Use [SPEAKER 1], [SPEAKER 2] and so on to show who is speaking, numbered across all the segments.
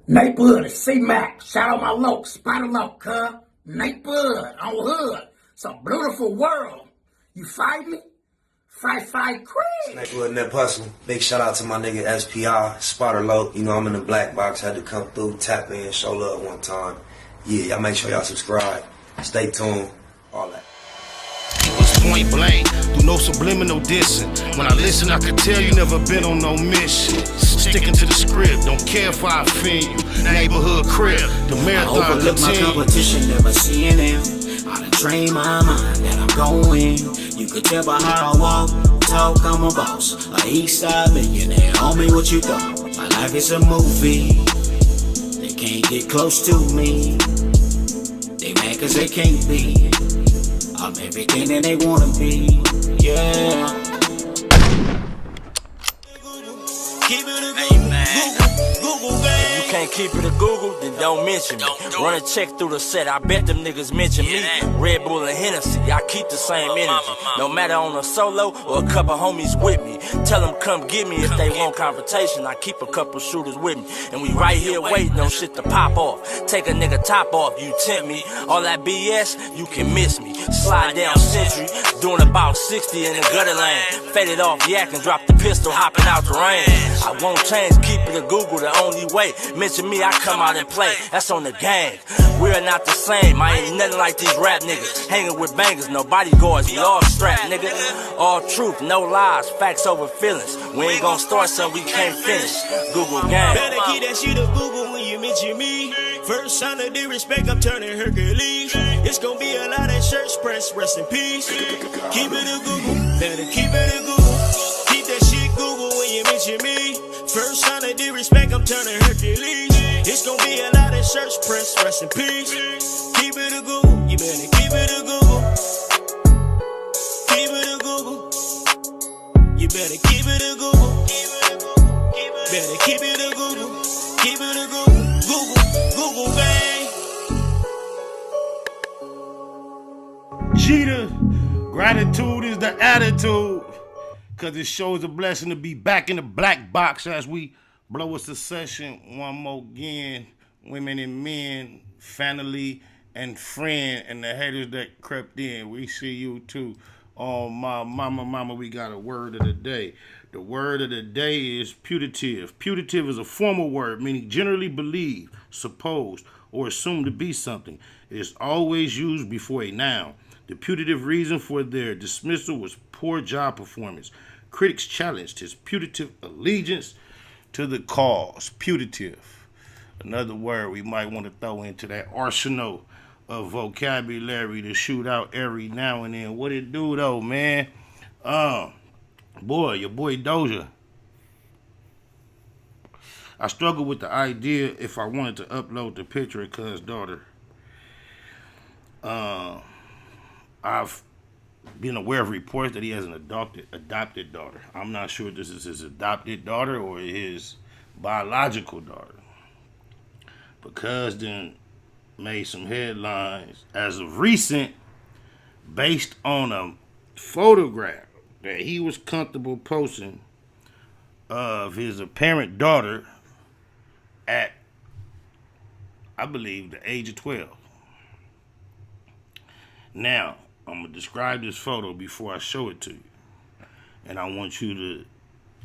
[SPEAKER 1] Nate Bud, C-Mac, shout out my loc, Spider Loc, cuz. Nate Bud, on hood. It's a beautiful world. You fight me? Fight, Craig.
[SPEAKER 2] Nate Bud, Nip Hustle. Big shout out to my nigga SPI, Spider Loc. You know, I'm in the black box, had to come through, tap in, show love one time. Yeah, y'all make sure y'all subscribe. Stay tuned, all that.
[SPEAKER 3] It was point blank, through no subliminal dissing. When I listen, I can tell you never been on no mission. Sticking to the script, don't care if I offend you. Neighborhood crib, the marathon
[SPEAKER 4] I overlook my competition, never seeing them. I done trained my mind that I'm going. You could tell by how I walk, talk, I'm a boss. A east side millionaire, homie, what you thought? My life is a movie. They can't get close to me. They mad cause they can't be. I'm everything that they wanna be, yeah. Keep it a Google, gang.
[SPEAKER 5] You can't keep it a Google, then don't mention me. Run a check through the set, I bet them niggas mention me. Red Bull and Hennessy, I keep the same energy. No matter on a solo or a couple homies with me. Tell them come get me if they want confrontation. I keep a couple shooters with me. And we right here waiting on shit to pop off. Take a nigga top off, you tempt me. All that BS, you can miss me. Slide down Century, doing about 60 in the gutter lane. Faded off yak and drop the pistol, hopping out the rain. I won't change, keep it a Google the only way. Mention me, I come out and play. That's on the gang. We're not the same. I ain't nothing like these rap niggas. Hanging with bangers, no bodyguards, we all strapped, nigga. All truth, no lies, facts over feelings. We ain't gon' start something we can't finish. Google gang.
[SPEAKER 6] Better keep that shit a Google when you mention me. First sign of disrespect, I'm turning Hercules. It's gon' be a lot of shirts press, rest in peace. Keep it a Google, better keep it a Google. Keep that shit Google when you mention me. First sign of disrespect, I'm turning Hercules. It's gon' be a lot of shirts press, rest in peace. Keep it a Google, you better keep it a Google. Keep it a Google. You better keep it a Google. Better keep it a Google. Keep it a Google. Google bang.
[SPEAKER 3] Jeter, gratitude is the attitude. Cause it shows a blessing to be back in the black box as we blow a succession one more again. Women and men, family and friend, and the haters that crept in. We see you too. Oh, my mama, we got a word of the day. The word of the day is putative. Putative is a formal word meaning generally believed, supposed, or assumed to be something. It is always used before a noun. The putative reason for their dismissal was poor job performance. Critics challenged his putative allegiance to the cause. Putative. Another word we might want to throw into that arsenal of vocabulary to shoot out every now and then. What it do though, man? Your boy Doja. I struggled with the idea if I wanted to upload the picture of cuz daughter. I've been aware of reports that he has an adopted daughter. I'm not sure if this is his adopted daughter or his biological daughter. Because then made some headlines as of recent based on a photograph that he was comfortable posting of his apparent daughter at, I believe, the age of 12. Now, I'm going to describe this photo before I show it to you. And I want you to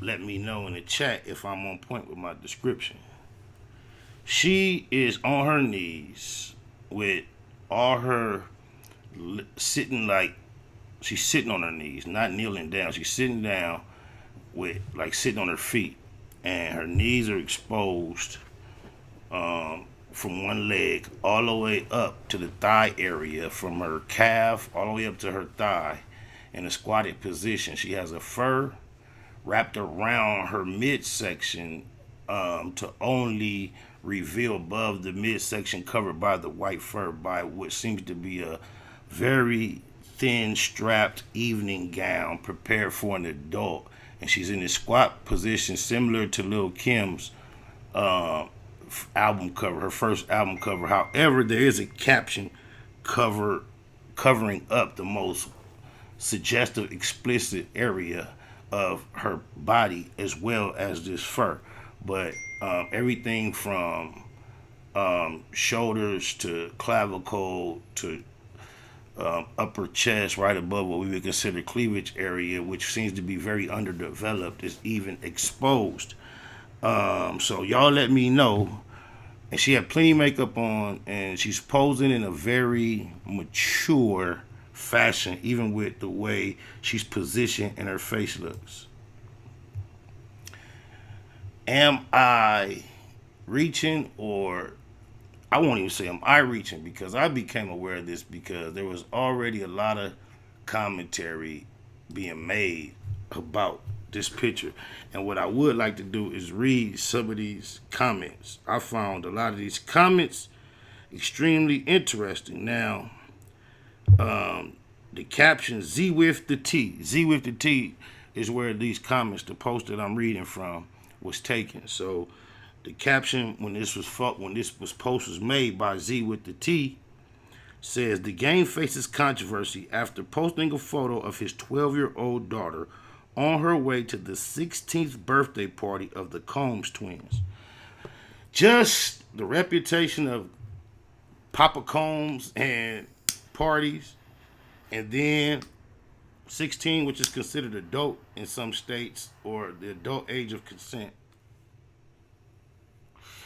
[SPEAKER 3] let me know in the chat if I'm on point with my description. She is on her knees with all her sitting like, she's sitting on her knees, not kneeling down. She's sitting down with, like sitting on her feet. And her knees are exposed from one leg all the way up to the thigh area, from her calf all the way up to her thigh in a squatted position. She has a fur wrapped around her midsection to only reveal above the midsection covered by the white fur by what seems to be a very thin strapped evening gown prepared for an adult. And she's in a squat position similar to Lil' Kim's album cover, her first album cover. However, there is a caption covering up the most suggestive, explicit area of her body as well as this fur. But everything from shoulders to clavicle to upper chest, right above what we would consider cleavage area, which seems to be very underdeveloped, is even exposed. So y'all let me know. And she had plenty of makeup on, and she's posing in a very mature fashion, even with the way she's positioned and her face looks. Am I reaching, or I won't even say am I reaching, because I became aware of this because there was already a lot of commentary being made about this picture. And what I would like to do is read some of these comments. I found a lot of these comments extremely interesting. Now, the caption Z with the T. Z with the T is where these comments, the post that I'm reading from, was taken. So the caption when this post was made by Z with the T says the game faces controversy after posting a photo of his 12-year-old daughter on her way to the 16th birthday party of the Combs twins. Just the reputation of Papa Combs and parties, and then 16, which is considered adult in some states, or the adult age of consent.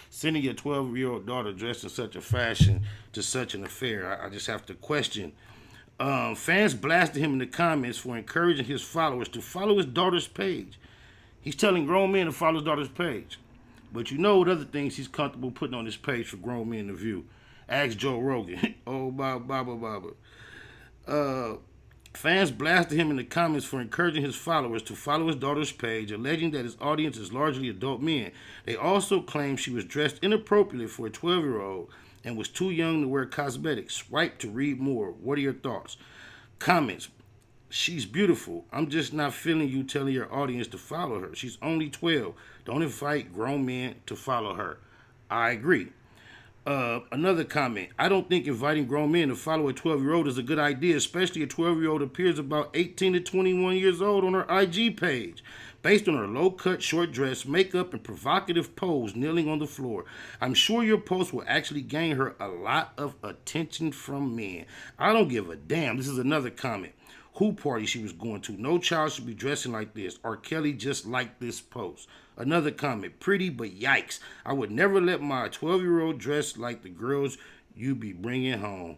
[SPEAKER 3] Sending your 12-year-old daughter dressed in such a fashion to such an affair, I just have to question. Fans blasted him in the comments for encouraging his followers to follow his daughter's page. He's telling grown men to follow his daughter's page. But you know what other things he's comfortable putting on his page for grown men to view. Ask Joe Rogan. Oh, Baba. Fans blasted him in the comments for encouraging his followers to follow his daughter's page, alleging that his audience is largely adult men. They also claimed she was dressed inappropriately for a 12-year-old and was too young to wear cosmetics. Swipe to read more. What are your thoughts? Comments. She's beautiful. I'm just not feeling you telling your audience to follow her. She's only 12. Don't invite grown men to follow her. I agree. Another comment. I don't think inviting grown men to follow a 12-year-old is a good idea, especially a 12-year-old appears about 18 to 21 years old on her IG page. Based on her low-cut, short dress, makeup, and provocative pose kneeling on the floor. I'm sure your post will actually gain her a lot of attention from men. I don't give a damn. This is another comment. Who party she was going to? No child should be dressing like this. R. Kelly just liked this post. Another comment. Pretty, but yikes. I would never let my 12-year-old dress like the girls you be bringing home.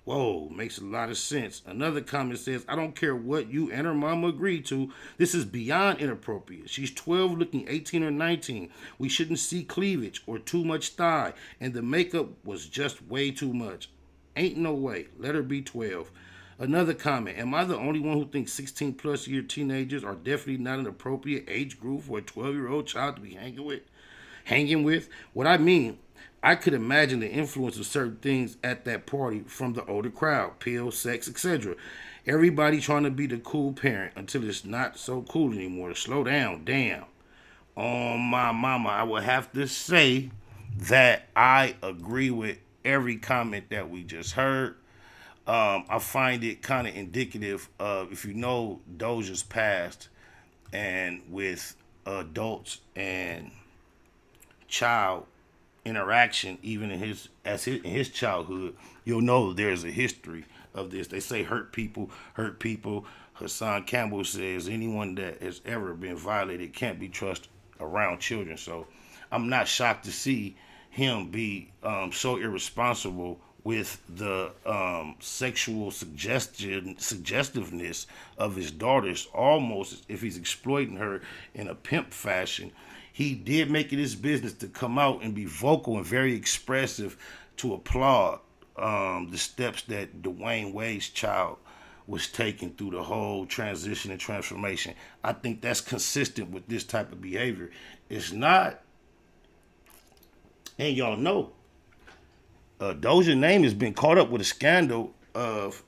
[SPEAKER 3] Whoa, makes a lot of sense. Another comment says, I don't care what you and her mama agreed to. This is beyond inappropriate. She's 12 looking 18 or 19. We shouldn't see cleavage or too much thigh. And the makeup was just way too much. Ain't no way. Let her be 12. Another comment. Am I the only one who thinks 16 plus year teenagers are definitely not an appropriate age group for a 12-year-old child to be hanging with? What I mean, I could imagine the influence of certain things at that party from the older crowd, pills, sex, etc. Everybody trying to be the cool parent until it's not so cool anymore. Slow down, damn. On my mama, I would have to say that I agree with every comment that we just heard. I find it kind of indicative of, if you know Doja's past, and with adults and child interaction, even in his childhood, you'll know there's a history of this. They say hurt people hurt people. Hassan Campbell says anyone that has ever been violated can't be trusted around children. So I'm not shocked to see him be so irresponsible with the sexual suggestiveness of his daughters, almost as if he's exploiting her in a pimp fashion. He did make it his business to come out and be vocal and very expressive to applaud the steps that Dwayne Wade's child was taking through the whole transition and transformation. I think that's consistent with this type of behavior. It's not, and y'all know, Doja's name has been caught up with a scandal of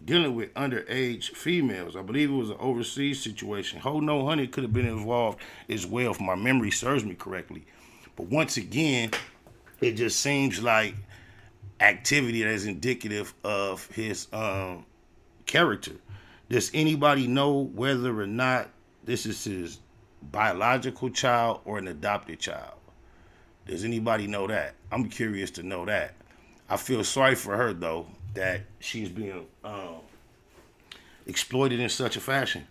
[SPEAKER 3] dealing with underage females. I believe it was an overseas situation. Ho No Honey could have been involved as well, if my memory serves me correctly. But once again, it just seems like activity that is indicative of his character. Does anybody know whether or not this is his biological child or an adopted child. Does anybody know that? I'm curious to know that. I feel sorry for her, though, that she's being exploited in such a fashion.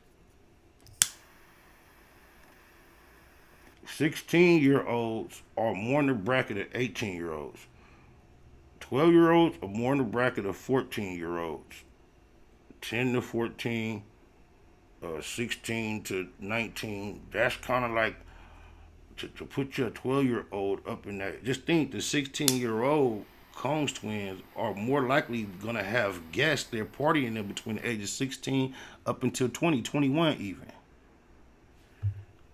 [SPEAKER 3] 16-year-olds are more in the bracket of 18-year-olds. 12-year-olds are more in the bracket of 14-year-olds. 10 to 14, 16 to 19. That's kind of like to put your 12-year-old up in that. Just think the 16-year-old Combs twins are more likely going to have guests they're partying in between the ages 16 up until 20, 21 even.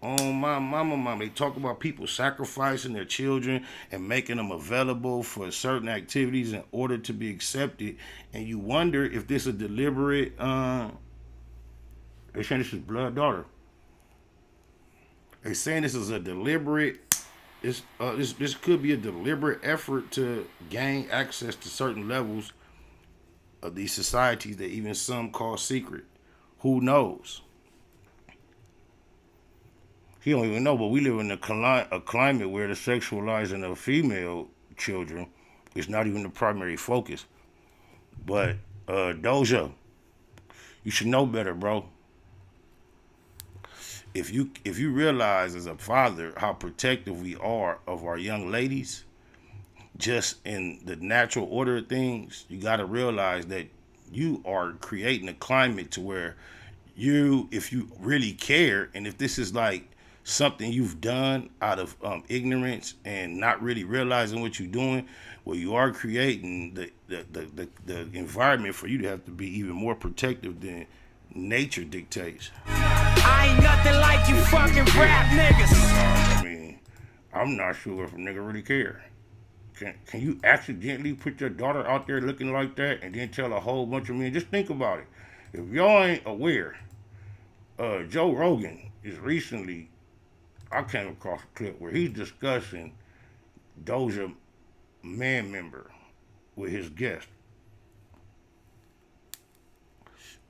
[SPEAKER 3] Oh, my mama. They talk about people sacrificing their children and making them available for certain activities in order to be accepted. And you wonder if this is a deliberate, they're saying this is blood daughter. They're saying this is a deliberate, this could be a deliberate effort to gain access to certain levels of these societies that even some call secret. Who knows? He don't even know, but we live in a climate where the sexualizing of female children is not even the primary focus. But Doja, you should know better, bro. If you realize as a father how protective we are of our young ladies, just in the natural order of things, you got to realize that you are creating a climate to where if you really care, and if this is like something you've done out of ignorance and not really realizing what you're doing, well, you are creating the environment for you to have to be even more protective than nature dictates.
[SPEAKER 6] I ain't nothing like you fucking rap niggas.
[SPEAKER 3] I mean, I'm not sure if a nigga really care. Can you accidentally put your daughter out there looking like that and then tell a whole bunch of men? Just think about it. If y'all ain't aware, Joe Rogan is recently, I came across a clip where he's discussing Doja man member with his guest.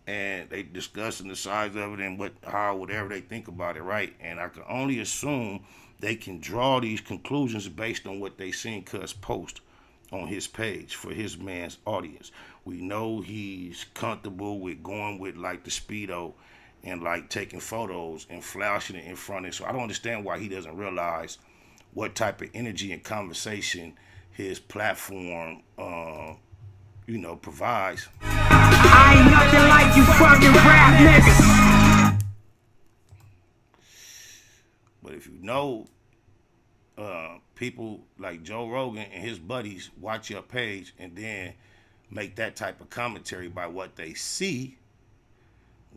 [SPEAKER 3] And they discussing the size of it and whatever they think about it, right? And I can only assume they can draw these conclusions based on what they seen Cuz post on his page for his man's audience. We know he's comfortable with going with like the Speedo and like taking photos and flashing it in front of it. So I don't understand why he doesn't realize what type of energy and conversation his platform, provides.
[SPEAKER 6] I ain't nothing like you fucking rap niggas.
[SPEAKER 3] But if you know people like Joe Rogan and his buddies watch your page and then make that type of commentary by what they see,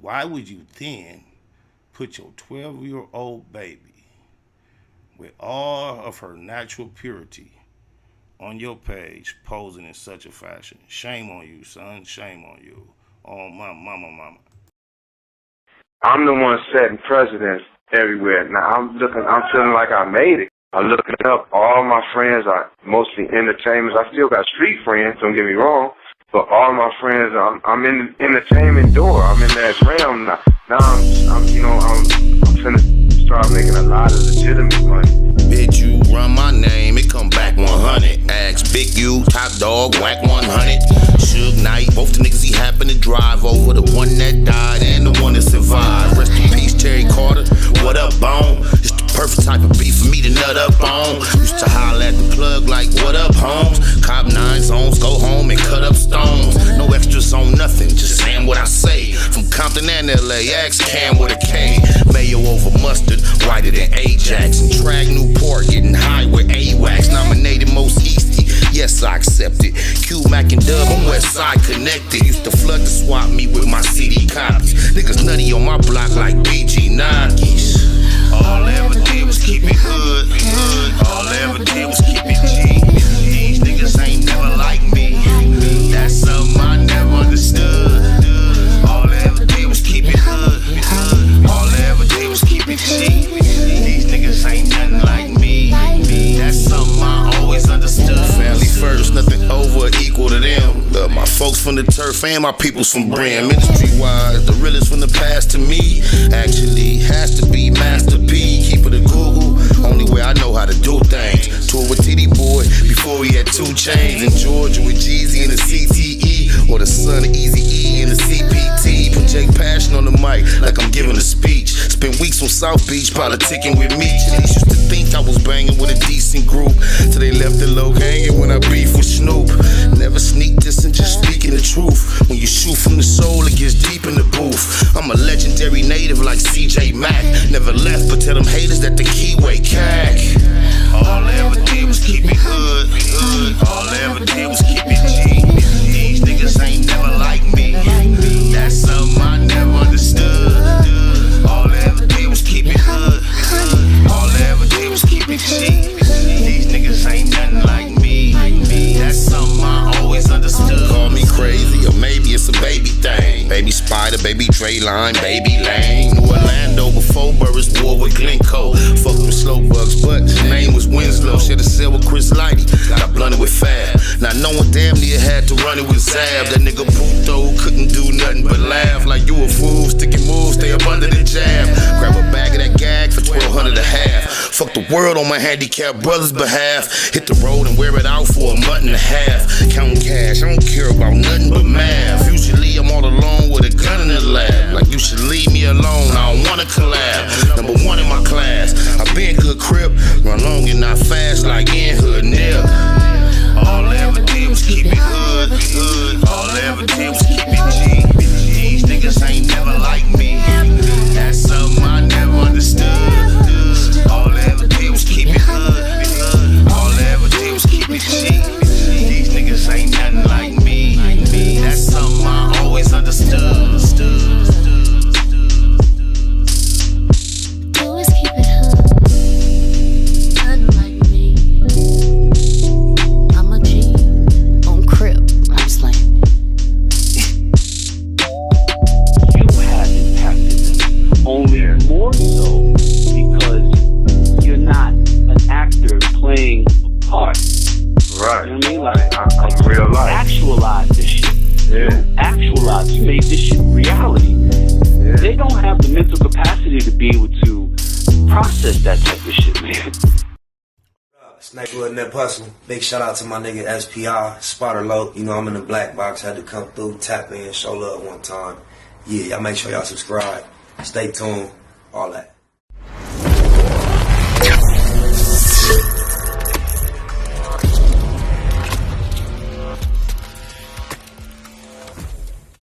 [SPEAKER 3] why would you then put your 12-year-old baby with all of her natural purity on your page posing in such a fashion? Shame on you, son. Shame on you. Oh, my mama.
[SPEAKER 2] I'm the one setting precedents everywhere. Now I'm feeling like I made it. I'm looking up all my friends are mostly entertainers. I still got street friends, don't get me wrong, but all my friends, I'm in the entertainment door. I'm in that realm now. Now I'm finna start making a lot of legitimate money.
[SPEAKER 7] Bitch, you run my name, it come back 100. Ask Big U, Top Dog, whack 100. Suge Knight, both the niggas he happened to drive over. The one that died and the one that survived. Rest in peace, Terry Carter. What up, Bone? It's the perfect type of beef for me to nut up on. Used to holler at the plug like, what up, Holmes? Cop 9 zones, go home and cut up stones. No extras on nothing, just saying what I say. From Compton and LAX, Cam with a K. Mayo over mustard, whiter than Ajax. And Drag Newport, getting high with AWACS. Nominated most Easty, yes I accept it. Q, Mac and Dub, I'm West Side connected. Used to flood the swap me with my CD copies. Niggas nutty on my block like BG Nike's. All I ever did was keep it hood. All I ever did was keep it G. These niggas ain't never like me. That's something I never understood. All I ever did was keep it hood. All I ever did was keep it G. These niggas ain't nothing like me. That's something I always understood. Family first, nothing over or equal to them. Love my folks from the turf fan, my people's from brand. Ministry-wise, the realest from the past to me. Actually, has to be Master P. Keep it a Google, only way I know how to do things. Tour with Titty Boy before he had 2 chains. In Georgia with Jeezy in the CTE, or the son of Eazy-E in the CPT. Project passion on the mic like I'm giving a speech. Spent weeks on South Beach politicking with me. Police used to think I was banging with a decent group, till they left the low hanging when I beef with Snoop. Never sneak this and just speaking the truth. When you shoot from the soul, it gets deep in the booth. I'm a legendary native like CJ Mack. Never left, but tell them haters that the keyway cack. All I ever did was keep it hood. All I ever did was keep it G. These niggas ain't never like me. That's something I never understood. All I ever did was keep it hood. All I ever did was keep it G. These niggas ain't nothing like me. That's something I always understood. Call me crazy, or maybe it's a baby thing. Baby Spider, baby Dre Line, baby Lane. New Orlando before Burris war with Glencoe. Fucked with slow bugs, but his name was Winslow. Shared a cell with Chris Lighty, got blunted with Fab. Now no one damn near had to run it with Zab. That nigga Puto couldn't do nothing but laugh. Like you a fool, sticking moves, stay up under the jab. Grab a bag of that gag for $1,200 a half. Fuck the world on my handicapped brother's behalf. Hit the road and wear it out for a month and a half. Counting cash, I don't care about nothing but math. Usually I'm all alone with a gun in the lab. Like you should leave me alone, I don't wanna collab. Number 1 in my class, I been good crip. Run long and not fast like in hood nip. All I ever did was keep it hood. All I ever did was keep it G. These niggas ain't never like me. That's something I never understood. All I ever did was keep it hood. All I ever did was keep it G. These niggas ain't nothing like me. That's something I always understood.
[SPEAKER 8] Always keep it hood. Nothing like me. I'm a G on Crip. I'm slaying.
[SPEAKER 9] You have impacted them, only more so because you're not an actor playing a part.
[SPEAKER 2] Right.
[SPEAKER 9] You know what I mean? Like,
[SPEAKER 2] I'm real life.
[SPEAKER 9] Actualize this shit.
[SPEAKER 2] Yeah.
[SPEAKER 9] You made this shit reality.
[SPEAKER 2] Yeah.
[SPEAKER 9] They don't have the mental capacity to be able to process that type of shit, man.
[SPEAKER 10] Snake Wood Nip Hustle. Big shout out to my nigga SPI, Spotter Low. You know I'm in the black box, had to come through, tap in, show love one time. Yeah, y'all make sure y'all subscribe. Stay tuned, all that.